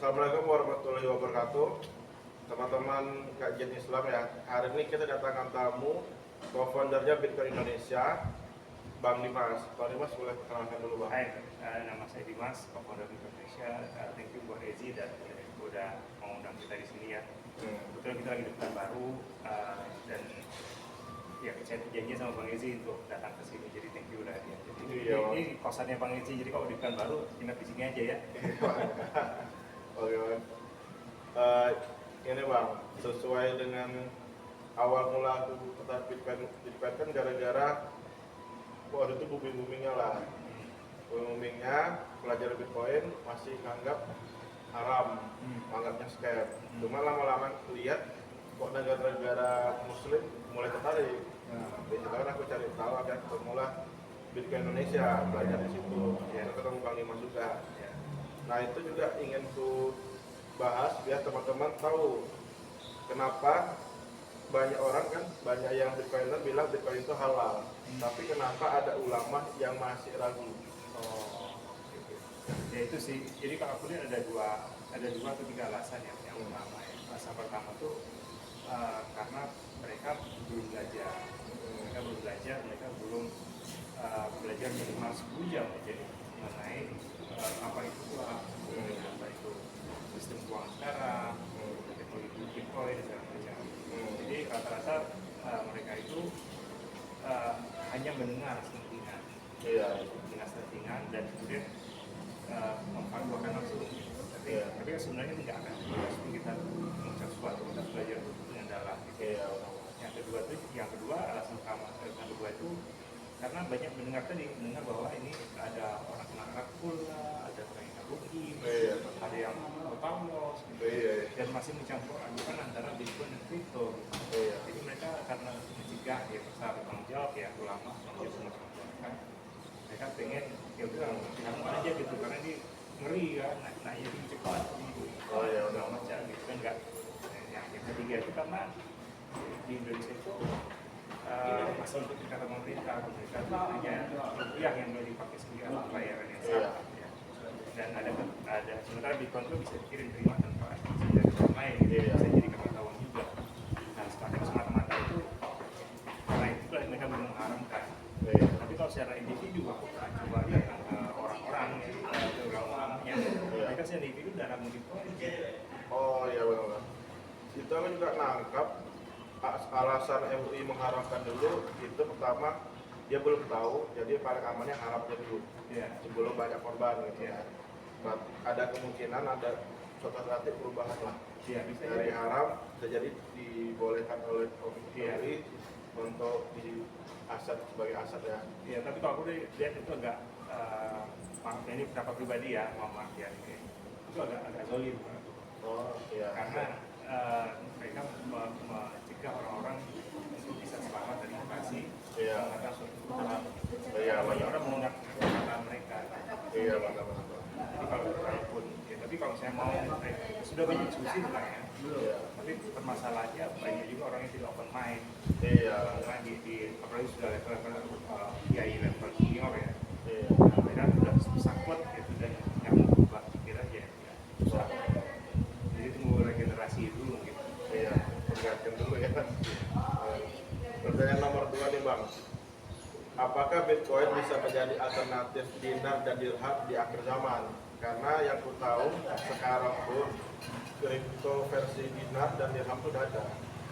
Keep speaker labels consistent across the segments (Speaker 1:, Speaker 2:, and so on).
Speaker 1: Assalamualaikum warahmatullahi wabarakatuh. Teman-teman kajian Islam ya. Hari ini kita datangkan tamu co-foundernya Bitcoin Indonesia, Bang Dimas. Bang Dimas boleh perkenalkan dulu Bang.
Speaker 2: Hai, nama saya Dimas, co-founder Bitcoin Indonesia. Thank you buat Ezi dan udah mengundang kita di sini ya. Kebetulan kita lagi di Pekan Baru dan ya saya janji sama Bang Ezi untuk datang ke sini. Jadi thank you udah ya. Jadi ini kosannya Bang Ezi. Jadi kalau di Pekan Baru ingat di sini aja ya.
Speaker 1: Oke Bang. Ini Bang, sesuai dengan awal mula aku tertarik Bitcoin kan gara-gara waktu itu booming-boomingnya lah. Boomingnya pelajar Bitcoin masih nganggap haram, anggapnya scam. Cuma lama-lama lihat kok negara-negara Muslim mulai tertarik. Dari situ kan aku cari tahu ada formula Bitcoin Indonesia, belajar di situ. Ketemu Bang Dimas juga. Nah itu juga ingin ku bahas biar teman-teman tahu kenapa banyak orang kan, banyak yang Bitcoiner bilang Bitcoin itu halal, tapi kenapa ada ulama yang masih ragu?
Speaker 2: Ya itu sih. Jadi kalau aku lihat ada dua atau tiga alasan yang utama ya. Alasan pertama tuh karena mereka belum belajar, mereka belum belajar minimal 10 jam ya. Jadi mengenai apa itu uang, apa itu sistem uang sekarang, teknologi Bitcoin dan segala macam. Jadi rata-rata mereka itu hanya mendengar selentingan, dan kemudian memperlukan langsung. Tapi sebenarnya tidak akan langsung kita mengucap sesuatu, kita belajar dengan dalam. Yang kedua alasan utama yang kedua itu karena banyak mendengar bahwa ini ada orang kena rakul, ada orang yang rugi, ada yang tamos, dan masih mencampur adukan antara Bitcoin dan kripto. Jadi mereka karena mencegah ya pasar bertanggung jawab ya ulama kan mereka pengen ya udah kamu aja gitu karena ini ngeri kan naiknya lebih cepat gitu. Nggak macam gitu kan nggak. Yang ketiga itu karena di Indonesia itu masih untuk kata pemerintah punya rupiah yang boleh dipakai sebagai alat pembayaran yang sama ya. Dan ada sementara Bitcoin itu bisa dikirim terima tanpa dari orang lain gitu. Bisa jadi ketahuan juga. Nah semata-mata itu karena itu mereka belum mengharamkan. Tapi kalau secara individu aku coba datang ke orang-orang yang mereka secara individu dalam Bitcoin.
Speaker 1: Oh iya benar. Itu aku juga nangkap alasan MUI mengharamkan dulu itu pertama dia belum tahu, jadi paling amannya haramnya dulu sebelum banyak korban gitu ya. Ada kemungkinan ada suatu alternatif perubahan lah dari haram bisa jadi dibolehkan oleh MUI untuk di aset sebagai aset ya.
Speaker 2: Iya, tapi kalau aku lihat itu agak ini pendapat pribadi ya, maaf ya, itu agak zolim. Karena mereka mencegah orang-orang untuk bisa selamat dari inflasi karena suatu kebutuhan. Banyak orang menggunakan kata mereka. Jadi tapi kalau saya mau sudah banyak diskusi sebenarnya. Tapi permasalahannya banyak juga orang yang tidak open mind. Karena apalagi sudah level kiai level senior ya. Mereka sudah sakut gitu dan yang berubah pikiran ya susah. Jadi tunggu regenerasi dulu gitu.
Speaker 1: Perhatikan dulu ya. Pertanyaan nomor 2 nih Bang. Apakah Bitcoin bisa menjadi alternatif dinar dan dirham di akhir zaman? Karena yang ku tahu sekarang pun kripto versi dinar dan dirham itu udah ada.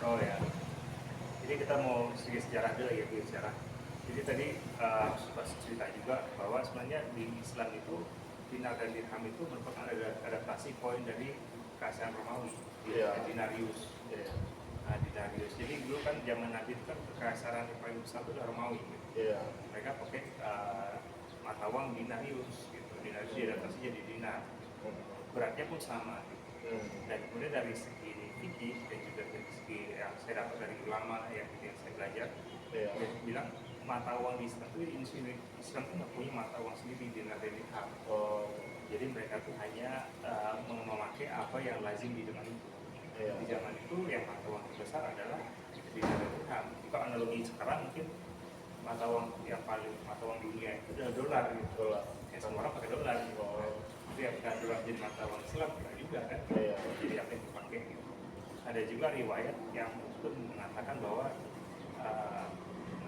Speaker 2: Oh ya. Jadi kita mau sedikit sejarah dulu ya, sejarah. Jadi tadi sempat cerita juga bahwa sebenarnya di Islam itu dinar dan dirham itu merupakan adaptasi koin dari kerajaan Romawi, dinarius. Dinarius. Jadi dulu kan zaman Nabi itu kan kekaisaran yang paling besar itu Romawi. Gitu. Mereka pakai mata uang dinarius. Gitu. Dinarius diadaptasi jadi dinar. Beratnya pun sama. Gitu. Dan kemudian dari segi fikih dan juga dari segi yang saya dapat dari ulama yang saya belajar, dia bilang mata uang di Islam itu Islam itu nggak punya mata uang sendiri dinar dan dirham. Jadi mereka tuh hanya memakai apa yang lazim di zaman itu. Di zaman itu yang mata uang terbesar adalah dinar dan dirham. Kalau analogi sekarang mungkin mata uang yang paling mata uang dunia itu adalah dolar gitu. Ya semua orang pakai dolar gitu. Tapi apakah dolar jadi mata uang Islam? Tidak juga. ada juga riwayat yang mengatakan bahwa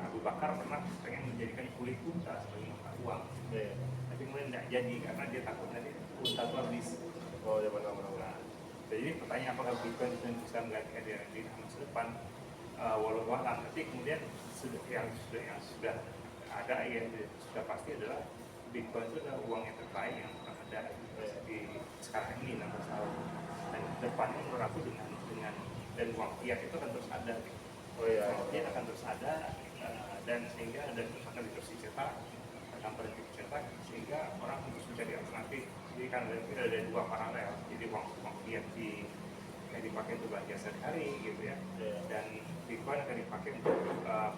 Speaker 2: Abu Bakar pernah pengen menjadikan kulit unta sebagai mata uang, tapi kemudian tidak jadi karena dia takut nanti unta itu habis.
Speaker 1: Oh ya benar-benar.
Speaker 2: Nah, jadi pertanyaan apakah Bitcoin itu bisa menggantikan di masa depan, walau alam, tapi kemudian yang sudah ada yang sudah pasti adalah Bitcoin itu adalah uang yang terbaik yang pernah ada di sekarang ini 16 tahun, dan depannya menurut aku dengan dan uang fiat itu akan terus ada. Uang fiat akan terus ada, dan sehingga akan terus dicetak, akan berhenti dicetak, sehingga orang harus mencari alternatif. Jadi kan ada dua paralel, jadi uang fiat yang dipakai untuk belanja sehari-hari gitu ya, dan Bitcoin akan dipakai untuk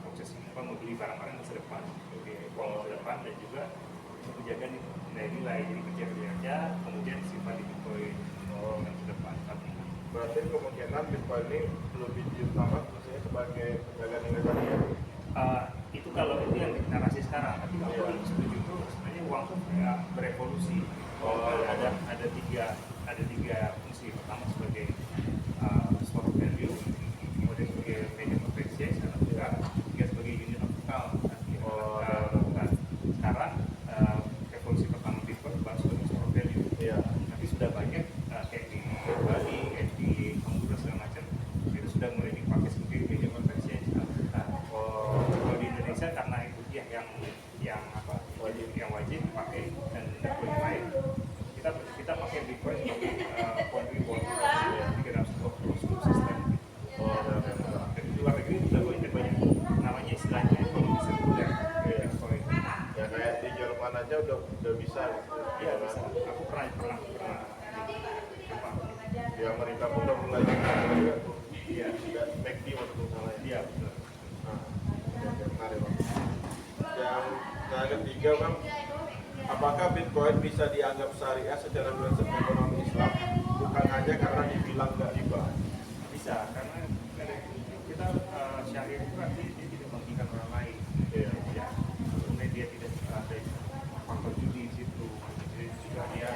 Speaker 2: proses membeli barang-barang masa depan, uang masa depan, dan juga menjaga nilai-nilai, jadi kerja, kemudian simpan di Bitcoin masa depan.
Speaker 1: Berarti kemungkinan Bitcoin ini lebih diutamakan maksudnya sebagai penjaga nilai tadi ya?
Speaker 2: Itu kalau itu yang narasi sekarang, tapi kalau yang setuju itu sebenarnya uang itu berevolusi. Ada tiga fungsi. Pertama sebagai store of value, kemudian sebagai medium of exchange, dan juga sebagai unit of account. Sekarang revolusi pertama Bitcoin baru sebagai store of value. Tapi sudah banyak kayak di Bali, kayak di Honduras segala macam, itu sudah mulai dipakai sebagai medium of exchange. Kalau di Indonesia karena itu dia yang wajib dipakai dan tidak boleh lain, kita pakai Bitcoin sebagai point reward di dalam sebuah sistem. Dan di luar negeri sudah banyak namanya istilahnya ekonomi sekuler Bitcoin.
Speaker 1: Ya kayak di Jerman aja udah bisa.
Speaker 2: Iya bisa. Aku pernah coba.
Speaker 1: Di Amerika pun udah mulai juga tuh.
Speaker 2: Iya.
Speaker 1: MACD waktu itu salah ya.
Speaker 2: Iya betul.
Speaker 1: Menarik Bang. Yang ketiga Bang, apakah Bitcoin bisa dianggap syariah secara prinsip ekonomi Islam, bukan hanya karena dibilang nggak riba?
Speaker 2: Bisa, karena kita syariah itu nanti dia tidak merugikan orang lain. Ya, kemudian dia tidak ada faktor judi di situ. Jadi juga dia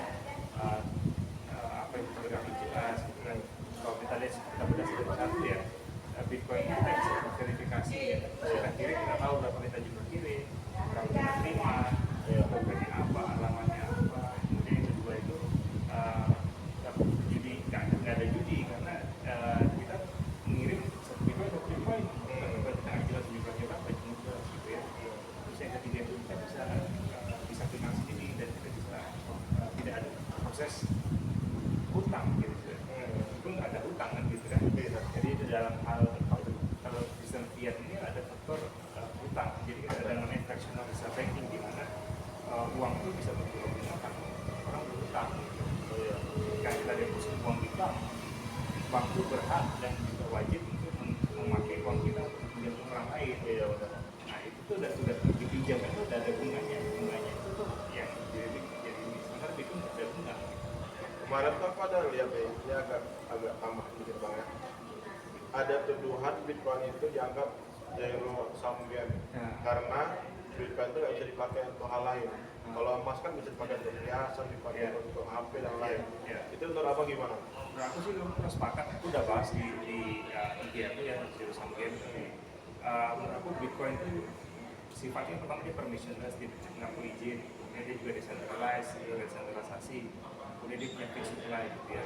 Speaker 2: apa yang tergabung jelas. Gitu kan. Kalau kita lihat kita berdasarkan satu ya, Bitcoin kita bisa verifikasi. Sekarang kiri kita tahu berapa kita jumlah kiri, berapa kita terima, dompetnya apa, alamatnya apa. Kemudian yang kedua itu judi, nggak ada judi karena kita mengirim satu Bitcoin, kita nggak jelas jumlahnya berapa, cuma jelas gitu ya. Terus yang ketiga itu kita bisa kenal sendiri dan kita bisa tidak ada proses hutang gitu. Itu nggak ada hutang kan gitu kan. Jadi dalam hal kalau sistem fiat ini ada faktor hutang. Jadi ada namanya fractional reserve banking di mana uang itu bisa berguna orang berhutang. Jika kita deposit uang di bank itu berhak dan juga wajib untuk memakai uang kita untuk menjadi orang lain. Nah itu tuh sudah dipinjam itu udah ada bunganya itu tuh yang jadi sebenarnya itu nggak ada bunga.
Speaker 1: Kemarin tuh aku ada lihat ya, ini agak tambah dikit Bang ya. Ada tuduhan Bitcoin itu dianggap zero sum game karena Bitcoin itu nggak bisa dipakai untuk hal lain. Kalau emas kan bisa dipakai untuk perhiasan, dipakai untuk HP dan lain. Itu menurut apa gimana?
Speaker 2: Menurut aku sih udah sepakat, aku udah bahas di IG aku ya, zero sum game. Menurut aku Bitcoin itu sifatnya pertama dia permissionless, dia nggak perlu izin, kemudian dia juga decentralized, desentralisasi, kemudian dia punya fixed supply gitu ya.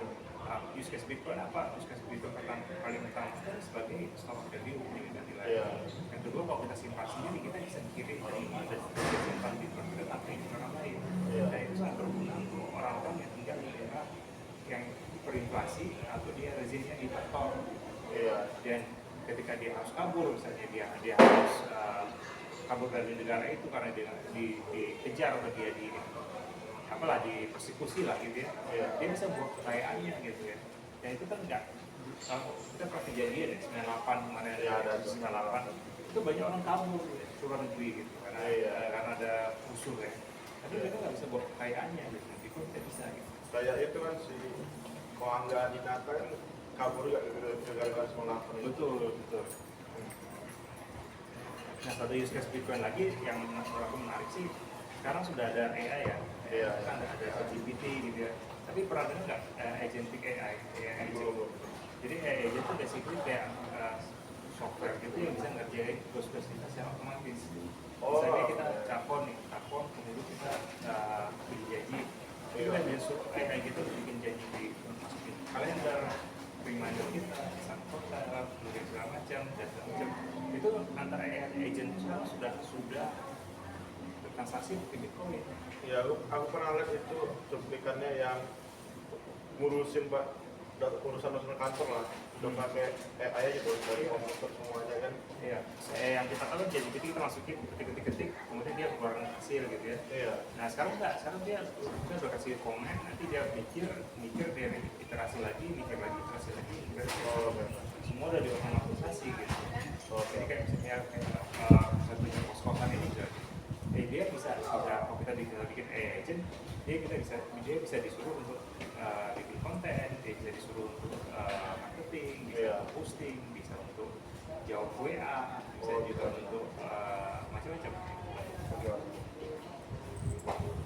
Speaker 2: Use case Bitcoin apa? Use case Bitcoin paling utama sebagai stock of value dengan nilai. Yang kedua kalau kita simpan sendiri kita bisa kirim dari mana dan kita simpan Bitcoin kita pakai di orang lain. Dan itu sangat berguna untuk orang-orang yang tinggal di daerah yang berinflasi atau dia rezinnya di kantor. Dan ketika dia harus kabur, misalnya dia harus kabur dari negara itu karena dia dikejar atau dia di persekusi lah gitu ya, dia bisa buat kekayaannya gitu ya. Dan itu kan enggak, kalau kita pernah kejadian ya 98 kemarin ada 98 itu banyak orang kabur ya, ke luar negeri gitu karena ada musuh ya. Tapi mereka nggak bisa buat kekayaannya gitu, itu tidak bisa gitu.
Speaker 1: Kayak itu kan si Koangga Dinata kan kabur juga gara-gara 98.
Speaker 2: Betul. Nah satu use case Bitcoin lagi yang menurut aku menarik sih, sekarang sudah ada AI ya. Kan ada GPT gitu ya. Tapi pernah dengar nggak agentic AI? Jadi AI agent itu itu basically kayak software gitu yang bisa ngerjain tugas-tugas kita secara otomatis. Misalnya kita telepon, kemudian kita bikin janji, kita kan bisa suruh kayak gitu bikin janji di masukin kalender, reminder kita, pesan kota, kemudian segala macam dan segala macam. Itu antara AI agent sekarang sudah transaksi di Bitcoin.
Speaker 1: Ya, aku pernah lihat itu cuplikannya yang ngurusin urusan kantor lah, udah pakai AI aja tuh dari komputer semuanya kan.
Speaker 2: Iya, yang kita tahu jadi kita masukin ketik, kemudian dia keluarin hasil gitu ya.
Speaker 1: Iya.
Speaker 2: Nah sekarang enggak, sekarang dia udah kasih komen, nanti dia mikir dari iterasi lagi, iterasi lagi. Semua udah diotomatisasi gitu. Jadi kayak misalnya satunya kos-kosan ini juga, dia bisa kalau kita bikin AI agent, dia bisa disuruh untuk bikin konten, dia bisa disuruh untuk marketing, bisa posting, bisa untuk jawab WA, bisa juga untuk macam-macam.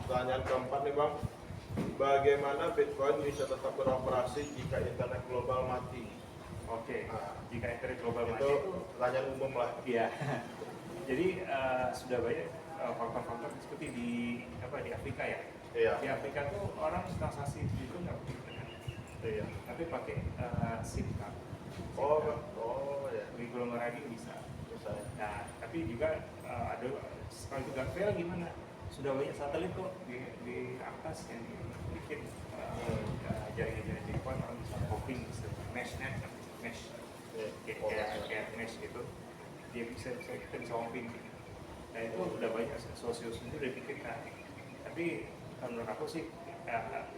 Speaker 1: Pertanyaan keempat nih Bang, bagaimana Bitcoin bisa tetap beroperasi jika internet global mati?
Speaker 2: Oke, jika internet global mati
Speaker 1: itu pertanyaan umum lah.
Speaker 2: Iya. Jadi sudah banyak faktor-faktor seperti di Afrika ya.
Speaker 1: Iya.
Speaker 2: Di Afrika tuh orang transaksi itu nggak pakai internet.
Speaker 1: Iya.
Speaker 2: Tapi pakai SIM card.
Speaker 1: Ya.
Speaker 2: Di gelombang radio bisa. Nah, tapi juga ada kalau juga fail gimana? Sudah banyak satelit kok di atas yang bikin jaringan Bitcoin, orang bisa hopping, bisa meshnet, kayak mesh gitu. Dia kita bisa hopping. Nah itu udah banyak sosius itu udah dipikirkan. Tapi menurut aku sih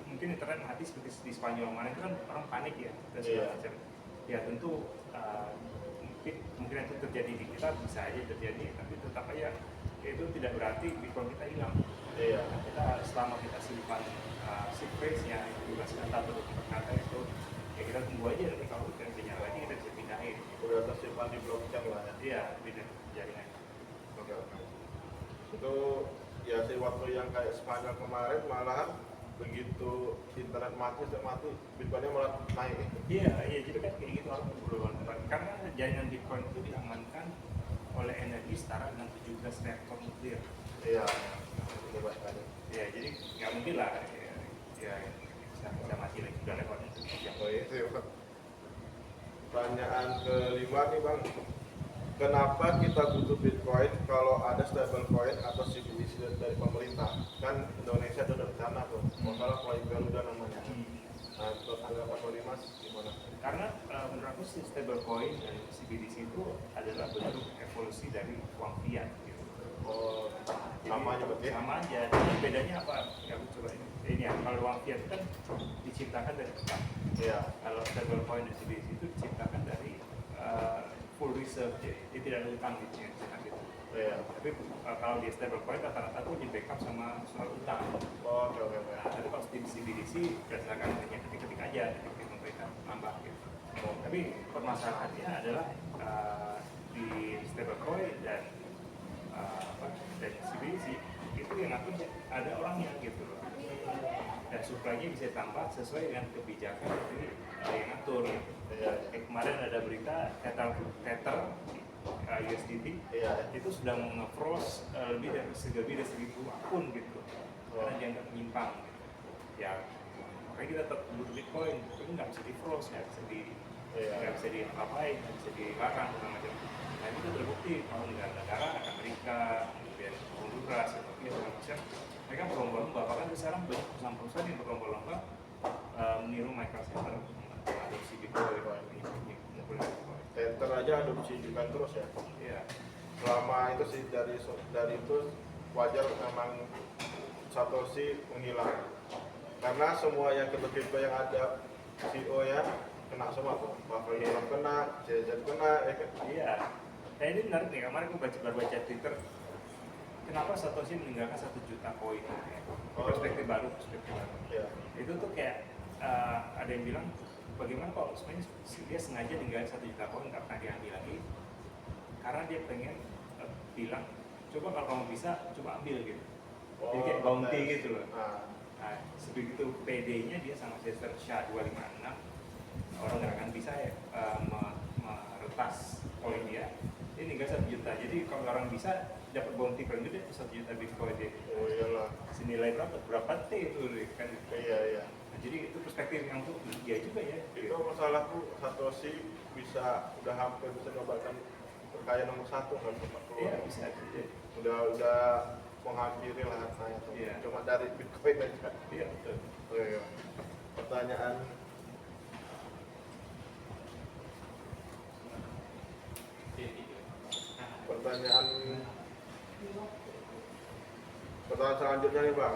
Speaker 2: mungkin internet mati seperti di Spanyol kemarin itu kan orang panik ya dan segala macam. Ya tentu mungkin itu terjadi di kita bisa aja terjadi, tapi tetap aja itu tidak berarti Bitcoin kita hilang.
Speaker 1: Iya.
Speaker 2: Kita selama kita simpan seed phrase-nya itu juga kata atau kata itu ya kita tunggu aja, nanti kalau kita punya lagi kita bisa pindahin.
Speaker 1: Udah tersimpan di blockchain lah ya.
Speaker 2: Iya, pindah jaringan.
Speaker 1: Oke. Itu ya sih waktu yang kayak Spanyol kemarin malahan begitu internet mati Bitcoinnya malah naik.
Speaker 2: Iya, jadi kan kayak gitu orang berubah-ubah. Karena jaringan Bitcoin itu diamankan oleh energi setara dengan 17 reaktor nuklir.
Speaker 1: Iya, hebat sekali.
Speaker 2: Ya, jadi nggak mungkin lah ya bisa mati lagi sudah lewat itu.
Speaker 1: Pertanyaan kelima nih Bang, kenapa kita butuh Bitcoin kalau ada stablecoin atau CBDC dari pemerintah? Kan Indonesia ada rencana tuh, masalah Coin Garuda namanya. Nah, untuk tanggapan dari Mas gimana?
Speaker 2: Karena menurut aku si stablecoin dan CBDC itu adalah bentuk evolusi dari uang fiat gitu.
Speaker 1: Oh, sama aja berarti?
Speaker 2: Sama aja, tapi bedanya apa? Ya aku coba ini ya, kalau uang fiat kan diciptakan dari kertas.
Speaker 1: Iya.
Speaker 2: Kalau stablecoin dan CBDC itu diciptakan dari full reserve, jadi dia tidak ada utang gitu.
Speaker 1: Iya.
Speaker 2: Tapi kalau di stablecoin rata-rata itu di backup sama surat utang.
Speaker 1: Oke.
Speaker 2: Nah, tapi kalau di CBDC berdasarkan hanya ketik-ketik aja, ketik pemerintah nambah gitu. Tapi permasalahannya adalah di stablecoin dan CBDC itu yang ngatur ada orangnya gitu loh. Dan supply-nya bisa tambah sesuai dengan kebijakan dari yang ngatur. Kemarin ada berita Tether USDT itu sudah nge-froze lebih dari 1.000 akun gitu karena dianggap menyimpang gitu. Ya makanya kita tetap butuh Bitcoin, tapi nggak bisa di-froze, nggak bisa diapa-apain, nggak bisa dilarang segala macam. Nah itu terbukti kalau negara-negara Amerika, kemudian Honduras, Ethiopia segala macam, mereka berlomba-lomba, bahkan sekarang banyak perusahaan-perusahaan yang berlomba-lomba meniru Microsoft adopsi Bitcoin.
Speaker 1: Tether aja adopsi juga terus ya.
Speaker 2: Iya.
Speaker 1: Selama itu sih dari itu wajar memang Satoshi menghilang. Karena semua yang kripto yang ada CEO ya kena semua tuh. Buffett kena, CZ kena, ya kan?
Speaker 2: Iya. Nah ini menarik nih, kemarin aku baru baca Twitter. Kenapa Satoshi meninggalkan 1 juta koin? Perspektif baru.
Speaker 1: Iya.
Speaker 2: Itu tuh kayak ada yang bilang bagaimana kalau sebenarnya dia sengaja ninggalin 1 juta koin nggak pernah diambil lagi karena dia pengen bilang coba kalau kamu bisa coba ambil gitu. Jadi kayak bounty gitu loh. Nah, sebegitu PD-nya dia sama Sister Shah 256 orang nggak akan bisa ya bisa dapat bounty paling gede 1 juta Bitcoin deh.
Speaker 1: Oh iyalah.
Speaker 2: Senilai berapa T itu kan?
Speaker 1: Iya.
Speaker 2: Nah, jadi itu perspektif yang tuh iya juga ya.
Speaker 1: Itu masalahku Satoshi udah hampir bisa diobatkan terkaya nomor 1 kan tempat keluar.
Speaker 2: Iya bisa.
Speaker 1: Udah menghampiri lah hartanya tuh.
Speaker 2: Iya.
Speaker 1: Cuma dari Bitcoin aja.
Speaker 2: Iya betul.
Speaker 1: Oke. Pertanyaan selanjutnya nih Bang.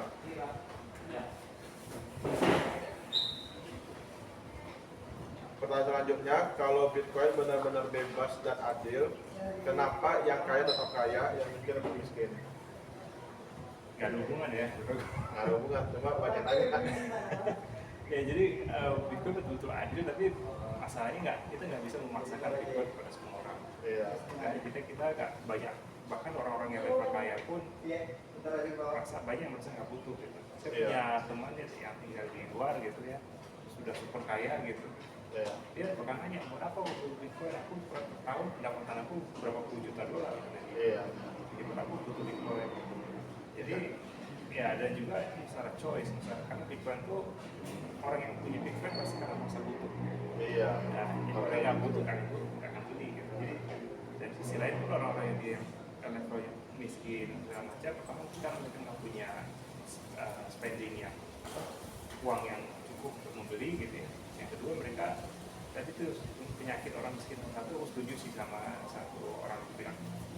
Speaker 1: Pertanyaan selanjutnya, kalau Bitcoin benar-benar bebas dan adil, kenapa yang kaya tetap kaya, yang miskin tetap miskin?
Speaker 2: Gak ada hubungan ya.
Speaker 1: Nggak ada hubungan, cuma banyak nanya.
Speaker 2: Ya jadi Bitcoin betul-betul adil, tapi masalahnya kita nggak bisa memaksakan Bitcoin kepada semua orang.
Speaker 1: Iya.
Speaker 2: Nah, kita nggak banyak, bahkan orang-orang yang level kaya pun banyak yang merasa nggak butuh gitu. Saya punya teman yang tinggal di luar gitu ya, sudah super kaya gitu.
Speaker 1: Iya.
Speaker 2: Dia bahkan nanya, buat apa untuk Bitcoin? Aku per tahun pendapatan aku berapa puluh juta dolar.
Speaker 1: Iya.
Speaker 2: Jadi buat aku butuh Bitcoin. Jadi ya ada juga masalah choice, misalnya karena Bitcoin tuh orang yang punya Bitcoin pasti karena merasa butuh.
Speaker 1: Iya.
Speaker 2: Nah, orang yang nggak butuh kan itu nggak akan beli gitu. Jadi dari sisi lain pun orang-orang yang dia levelnya miskin segala macam, pertama kita mereka nggak punya spending yang uang yang cukup untuk membeli gitu ya. Yang kedua mereka tadi itu penyakit orang miskin satu, aku setuju sih sama satu orang yang bilang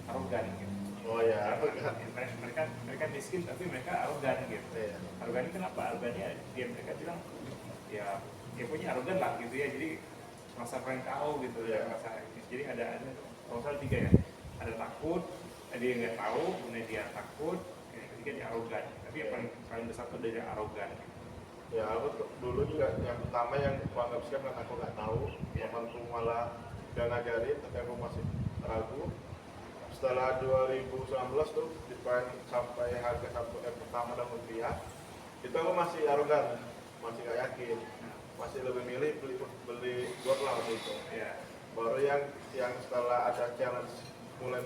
Speaker 2: arogan gitu.
Speaker 1: Oh ya,
Speaker 2: mereka miskin tapi mereka arogan gitu.
Speaker 1: Iya.
Speaker 2: Arogan kenapa? Arogannya mereka bilang ya punya arogan lah gitu ya. Jadi merasa paling tahu gitu ya. Jadi ada kalau salah 3 ya. Ada takut, dia nggak tahu, kemudian dia takut, yang ketiga dia arogan. Tapi yang paling besar itu dari arogan.
Speaker 1: Ya aku dulu juga yang pertama yang anggap siap karena aku nggak tahu, temanku malah udah ngajarin tapi aku masih ragu. Setelah 2019 tuh Bitcoin sampai harga 1 M pertama dan rupiah, itu aku masih arogan, masih nggak yakin, masih lebih milih beli gold lah waktu itu. Baru yang setelah ada challenge mulai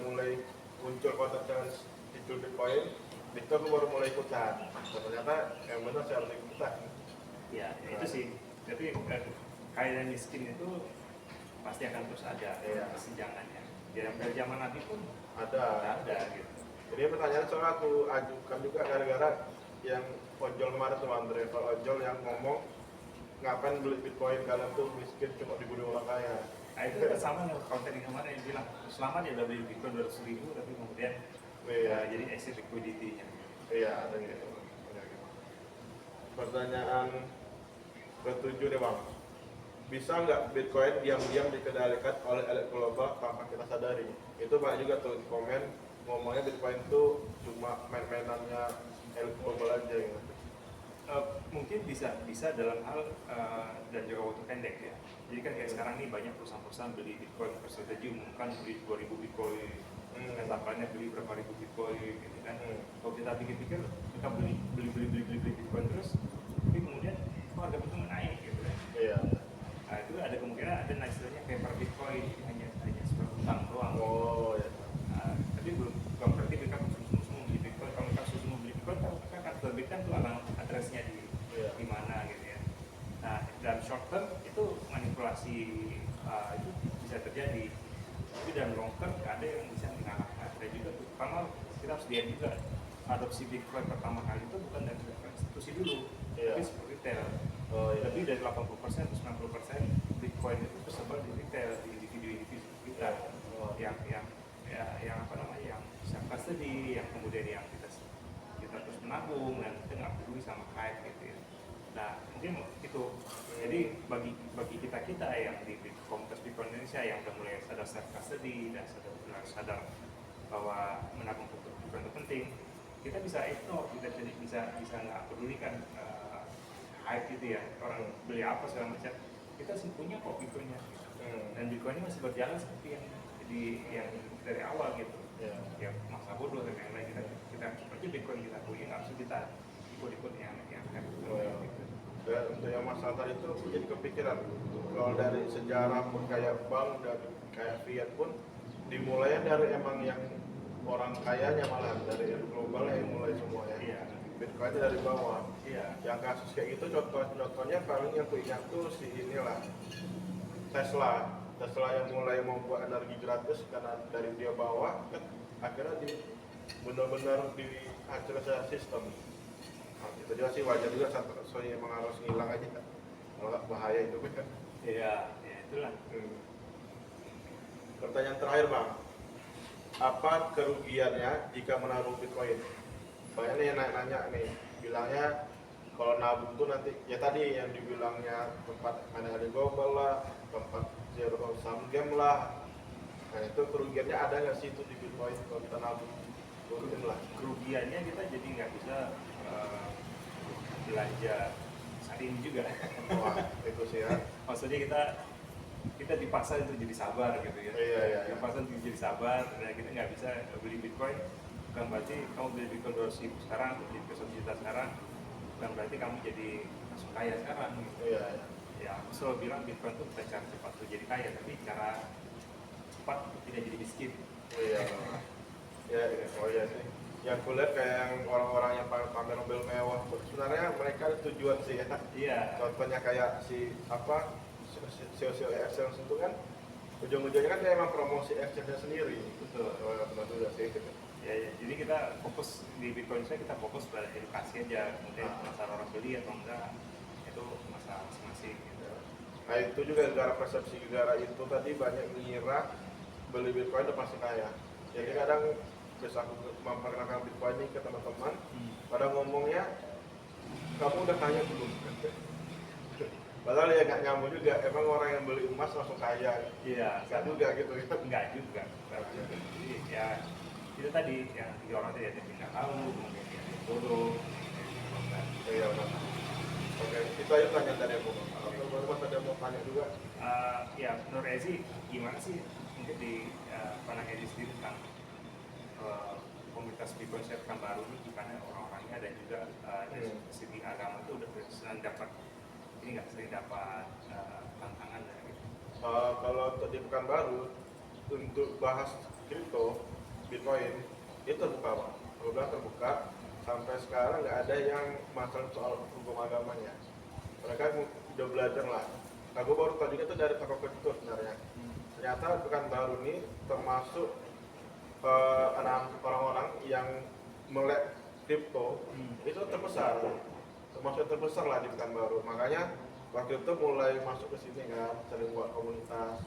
Speaker 1: muncul konten challenge itu Bitcoin, itu aku baru mulai ikutan. Dan ternyata yang benar saya harus ikutan.
Speaker 2: Ya itu sih. Tapi kaya dan miskin itu pasti akan terus ada kesenjangannya. Dari zaman Nabi pun ada gitu.
Speaker 1: Jadi pertanyaan soal aku ajukan juga gara-gara yang ojol kemarin tuh driver ojol yang ngomong ngapain beli Bitcoin kalian tuh miskin cuma dibeli orang kaya.
Speaker 2: Nah itu sama dengan konten yang kemarin yang bilang selamat ya udah beli Bitcoin 200.000 tapi kemudian jadi exit liquidity-nya.
Speaker 1: Iya ada gitu. Pertanyaan ke-7 deh Bang. Bisa nggak Bitcoin diam-diam dikendalikan oleh elit global tanpa kita sadari? Itu banyak juga tuh komen ngomongnya Bitcoin itu cuma main-mainannya elit global aja gitu.
Speaker 2: Mungkin bisa dalam hal dan juga waktu pendek ya. Jadi kan kayak sekarang nih banyak perusahaan-perusahaan beli Bitcoin strategi umumkan beli 2.000 Bitcoin, tampaknya beli berapa ribu Bitcoin gitu kan. Kalau kita pikir-pikir kita beli Bitcoin terus, tapi kemudian harga Bitcoin naik gitu kan.
Speaker 1: Iya.
Speaker 2: Nah itu ada kemungkinan ada istilahnya kayak per Bitcoin hanya seperti utang doang.
Speaker 1: Oh ya.
Speaker 2: Tapi bukan berarti mereka semua beli Bitcoin. Kalau mereka semua beli Bitcoin, mereka akan terbitkan tuh alamat addressnya di mana gitu ya. Nah dalam short term itu manipulasi itu bisa terjadi. Tapi dalam long term ada yang bisa mengalahkan. Dan juga pertama kita harus lihat juga adopsi Bitcoin pertama kali itu bukan dari institusi dulu, tapi seperti retail. Lebih dari 80% atau 90% Bitcoin itu tersebar di retail, di individu-individu kita yang apa namanya, yang self custody, yang kemudian yang kita terus menabung dan kita nggak peduli sama hype gitu ya. Nah mungkin itu. Jadi bagi kita yang di komunitas Bitcoin Indonesia yang udah mulai sadar self custody dan sadar bahwa menabung untuk Bitcoin itu penting, kita bisa ignore, kita bisa nggak pedulikan hype gitu ya, orang beli apa segala macam, kita sih punya kok Bitcoinnya. Dan Bitcoin ini masih berjalan seperti yang dari awal gitu. Ya masa bodoh dan yang lain kita aja Bitcoin kita punya, nggak usah kita ikut yang gitu.
Speaker 1: Dan untuk yang masalah tadi itu jadi kepikiran kalau dari sejarah pun kayak bank dan kayak fiat pun dimulainya dari emang yang orang kayanya malah dari global yang mulai semua ya.
Speaker 2: Iya.
Speaker 1: Bitcoin dari bawah.
Speaker 2: Iya.
Speaker 1: Yang kasus kayak gitu contohnya paling yang aku ingat tuh si inilah Tesla yang mulai membuat energi gratis karena dari dia bawah akhirnya benar-benar dihancurkan secara sistem. Nah, itu juga sih wajar juga soalnya emang harus ngilang aja kan, kalau nggak bahaya itu kan.
Speaker 2: Iya, ya itulah.
Speaker 1: Pertanyaan terakhir bang, apa kerugiannya jika menaruh Bitcoin? Banyak nih yang nanya nih, bilangnya kalau nabung tuh nanti ya tadi yang dibilangnya tempat ada global lah, tempat zero sum game lah. Nah itu kerugiannya ada nggak sih itu di Bitcoin kalau kita nabung? Rugi lah.
Speaker 2: Kerugiannya kita jadi nggak bisa belanja saat ini juga.
Speaker 1: Wah itu sih ya.
Speaker 2: Maksudnya kita dipaksa untuk jadi sabar gitu ya.
Speaker 1: Iya.
Speaker 2: Dipaksa untuk jadi sabar, dan kita nggak bisa beli Bitcoin. Bukan berarti kamu beli Bitcoin 200.000 sekarang, beli 1 juta sekarang, bukan berarti kamu jadi langsung kaya sekarang. Gitu.
Speaker 1: Iya.
Speaker 2: Ya, aku selalu bilang Bitcoin itu bukan cara cepat untuk jadi kaya, tapi cara cepat untuk tidak jadi miskin.
Speaker 1: Iya. Ya, oh iya sih. Yang kulihat kayak yang orang-orang yang pamer mobil mewah, sebenarnya mereka ada tujuan sih ya.
Speaker 2: Iya.
Speaker 1: Contohnya kayak si apa, sio exchange itu kan, ujung-ujungnya kan kayak emang promosi exchange-nya sendiri.
Speaker 2: Betul.
Speaker 1: Oh, benar juga sih.
Speaker 2: Ya, jadi kita fokus di Bitcoin kita fokus pada edukasi aja, kemudian masalah orang beli atau enggak itu masalah masing-masing gitu.
Speaker 1: Nah itu juga gara persepsi gara itu tadi banyak mengira beli Bitcoin itu pasti kaya. Jadi kadang bisa aku memperkenalkan Bitcoin ini ke teman-teman, pada ngomongnya kamu udah kaya belum? Padahal ya nggak nyambung juga, emang orang yang beli emas langsung kaya.
Speaker 2: Iya.
Speaker 1: Nggak juga gitu ya.
Speaker 2: Enggak juga. Jadi ya itu tadi yang tiga orang tadi ada yang nggak tahu, kemudian yang bodoh.
Speaker 1: Iya benar. Oke, itu aja tanya dari aku. Atau baru mas ada mau tanya juga?
Speaker 2: Ya menurut Ezi gimana sih mungkin di pandangan Ezi sendiri tentang komunitas Bitcoin yang baru ini, gimana orang-orangnya dan juga dari segi agama itu udah sering dapat ini nggak sering dapat tantangan dari gitu.
Speaker 1: Kalau untuk di Pekanbaru untuk bahas kripto Bitcoin itu terbuka bang. Kalau bilang terbuka sampai sekarang nggak ada yang masalah soal hukum agamanya. Mereka udah belajar lah. Aku baru tahu juga itu dari toko kripto sebenarnya. Ternyata Pekanbaru ini termasuk anak orang-orang yang melek kripto itu terbesar, termasuk terbesar lah di Pekanbaru. Makanya waktu itu mulai masuk ke sini kan, sering buat komunitas,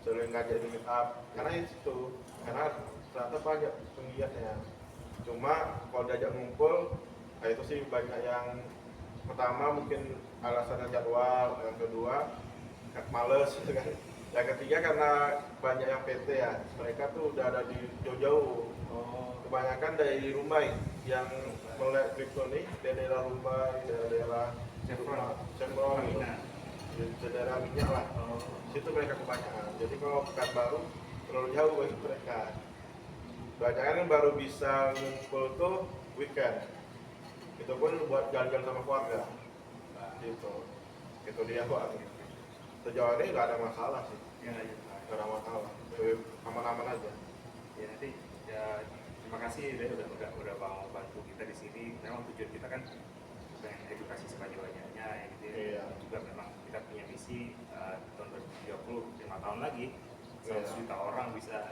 Speaker 1: sering ngajak di meet up. Karena itu, karena ternyata banyak penggiatnya. Cuma kalau diajak ngumpul, nah itu sih banyak yang pertama mungkin alasannya jadwal, yang kedua males gitu kan. Yang ketiga karena banyak yang PT ya, mereka tuh udah ada di jauh-jauh. Kebanyakan dari Rumbai yang melek kripto nih, daerah Rumbai, daerah Chevron, di daerah minyak lah. Situ mereka kebanyakan. Jadi kalau Pekanbaru terlalu jauh bagi mereka. Kebanyakan kan baru bisa ngumpul tuh weekend. Itu pun buat jalan-jalan sama keluarga. Gitu. Itu dia Pak. Sejauh ini nggak ada masalah sih. Nggak ada masalah. Aman-aman aja.
Speaker 2: Ya nanti ya terima kasih deh udah mau bantu kita di sini. Memang tujuan kita kan pengen edukasi sebanyak-banyaknya ya gitu.
Speaker 1: Iya.
Speaker 2: Juga memang kita punya misi tahun 2030 5 tahun lagi 100 juta orang bisa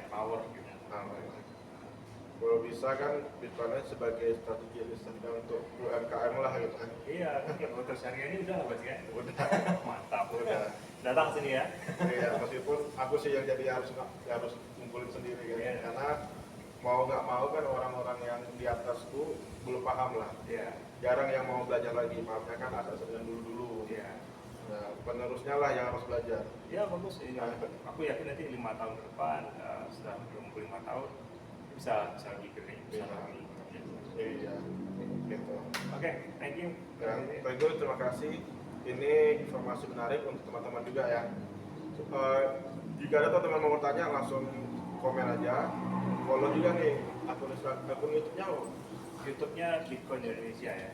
Speaker 2: empower gitu.
Speaker 1: Kalau bisa kan Bitcoin sebagai strategi investasi untuk UMKM lah gitu kan.
Speaker 2: Iya, kan kalau tersyariah ini udah lah ya.
Speaker 1: Udah.
Speaker 2: Mantap.
Speaker 1: Udah.
Speaker 2: Datang sini ya.
Speaker 1: Iya, meskipun aku sih yang jadi harus kumpulin sendiri kan.
Speaker 2: Iya.
Speaker 1: Karena mau nggak mau kan orang-orang yang di atasku belum paham lah.
Speaker 2: Iya.
Speaker 1: Jarang yang mau belajar lagi, maafnya kan ada yang dulu-dulu.
Speaker 2: Iya.
Speaker 1: Nah, penerusnya lah yang harus belajar.
Speaker 2: Ya bagus. Aku yakin nanti 5 tahun ke depan setelah 25 tahun bisa lebih gede, bisa lebih.
Speaker 1: Iya, gitu.
Speaker 2: Oke, thank you.
Speaker 1: Thank you, terima kasih. Ini informasi menarik untuk teman-teman juga ya. Jika ada teman-teman mau bertanya langsung komen aja. Follow juga nih akun YouTube-nya.
Speaker 2: YouTube-nya Bitcoin Indonesia ya.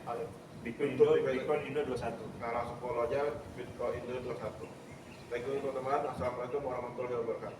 Speaker 1: Bitcoin
Speaker 2: Indo 21.
Speaker 1: Nah langsung follow aja Bitcoin Indo 21. Thank you teman-teman. Assalamualaikum warahmatullahi wabarakatuh.